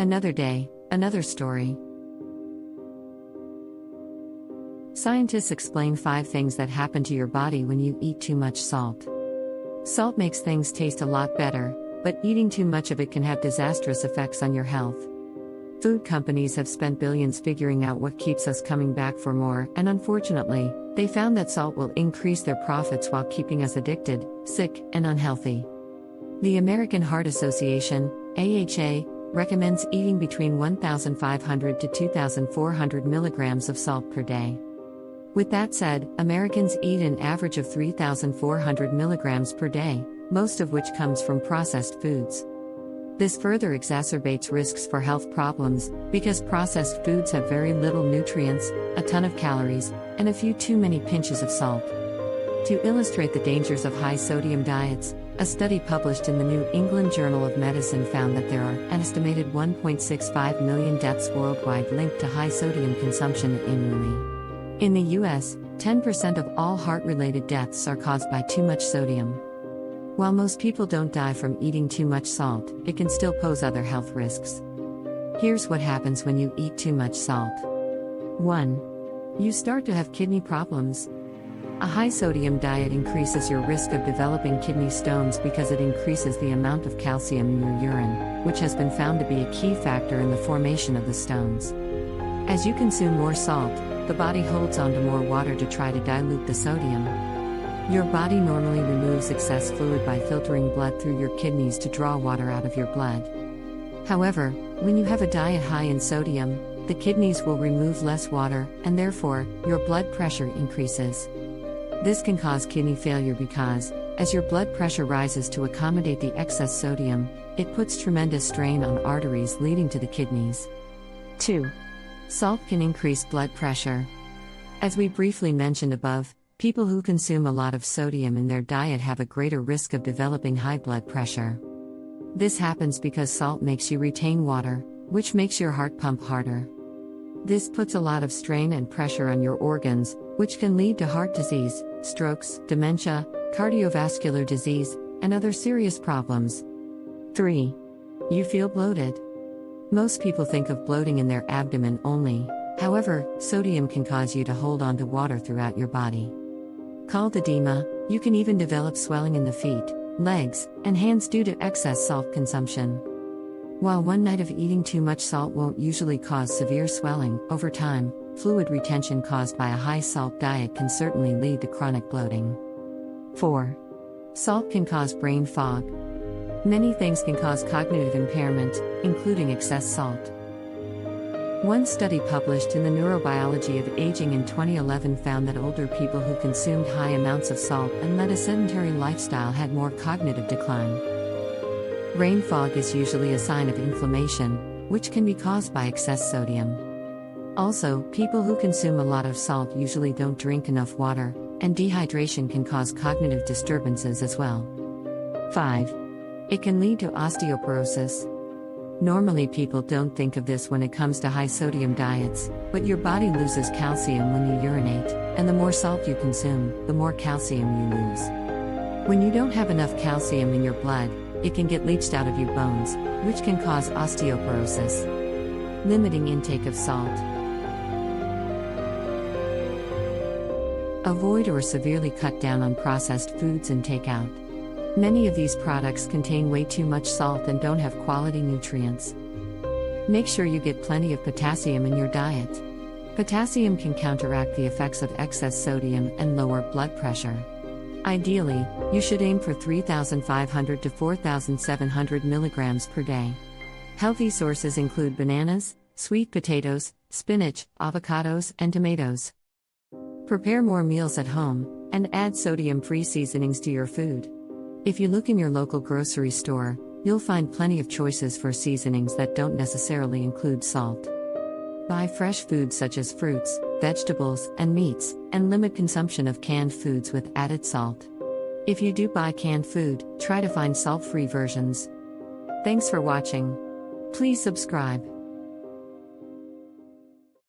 Another day, another story. Scientists explain 5 things that happen to your body when you eat too much salt. Salt makes things taste a lot better, but eating too much of it can have disastrous effects on your health. Food companies have spent billions figuring out what keeps us coming back for more, and unfortunately, they found that salt will increase their profits while keeping us addicted, sick, and unhealthy. The American Heart Association, AHA, recommends eating between 1,500 to 2,400 milligrams of salt per day. With that said, Americans eat an average of 3,400 milligrams per day, most of which comes from processed foods. This further exacerbates risks for health problems, because processed foods have very little nutrients, a ton of calories, and a few too many pinches of salt. To illustrate the dangers of high-sodium diets, a study published in the New England Journal of Medicine found that there are an estimated 1.65 million deaths worldwide linked to high-sodium consumption annually. In the US, 10% of all heart-related deaths are caused by too much sodium. While most people don't die from eating too much salt, it can still pose other health risks. Here's what happens when you eat too much salt. 1. You start to have kidney problems. A high-sodium diet increases your risk of developing kidney stones because it increases the amount of calcium in your urine, which has been found to be a key factor in the formation of the stones. As you consume more salt, the body holds on to more water to try to dilute the sodium. Your body normally removes excess fluid by filtering blood through your kidneys to draw water out of your blood. However, when you have a diet high in sodium, the kidneys will remove less water, and therefore, your blood pressure increases. This can cause kidney failure because, as your blood pressure rises to accommodate the excess sodium, it puts tremendous strain on arteries leading to the kidneys. 2. Salt can increase blood pressure. As we briefly mentioned above, people who consume a lot of sodium in their diet have a greater risk of developing high blood pressure. This happens because salt makes you retain water, which makes your heart pump harder. This puts a lot of strain and pressure on your organs, which can lead to heart disease, strokes, dementia, cardiovascular disease, and other serious problems. 3. You feel bloated. Most people think of bloating in their abdomen only. However, sodium can cause you to hold on to water throughout your body. Called edema, you can even develop swelling in the feet, legs, and hands due to excess salt consumption. While one night of eating too much salt won't usually cause severe swelling, over time, fluid retention caused by a high-salt diet can certainly lead to chronic bloating. 4. Salt can cause brain fog. Many things can cause cognitive impairment, including excess salt. One study published in the Neurobiology of Aging in 2011 found that older people who consumed high amounts of salt and led a sedentary lifestyle had more cognitive decline. Brain fog is usually a sign of inflammation, which can be caused by excess sodium. Also, people who consume a lot of salt usually don't drink enough water, and dehydration can cause cognitive disturbances as well. 5. It can lead to osteoporosis. Normally people don't think of this when it comes to high-sodium diets, but your body loses calcium when you urinate, and the more salt you consume, the more calcium you lose. When you don't have enough calcium in your blood, it can get leached out of your bones, which can cause osteoporosis. Limiting intake of salt. Avoid or severely cut down on processed foods and takeout. Many of these products contain way too much salt and don't have quality nutrients. Make sure you get plenty of potassium in your diet. Potassium can counteract the effects of excess sodium and lower blood pressure. Ideally, you should aim for 3,500 to 4,700 milligrams per day. Healthy sources include bananas, sweet potatoes, spinach, avocados, and tomatoes. Prepare more meals at home, and add sodium-free seasonings to your food. If you look in your local grocery store, you'll find plenty of choices for seasonings that don't necessarily include salt. Buy fresh foods such as fruits, vegetables, and meats, and limit consumption of canned foods with added salt. If you do buy canned food, try to find salt-free versions. Thanks for watching. Please subscribe.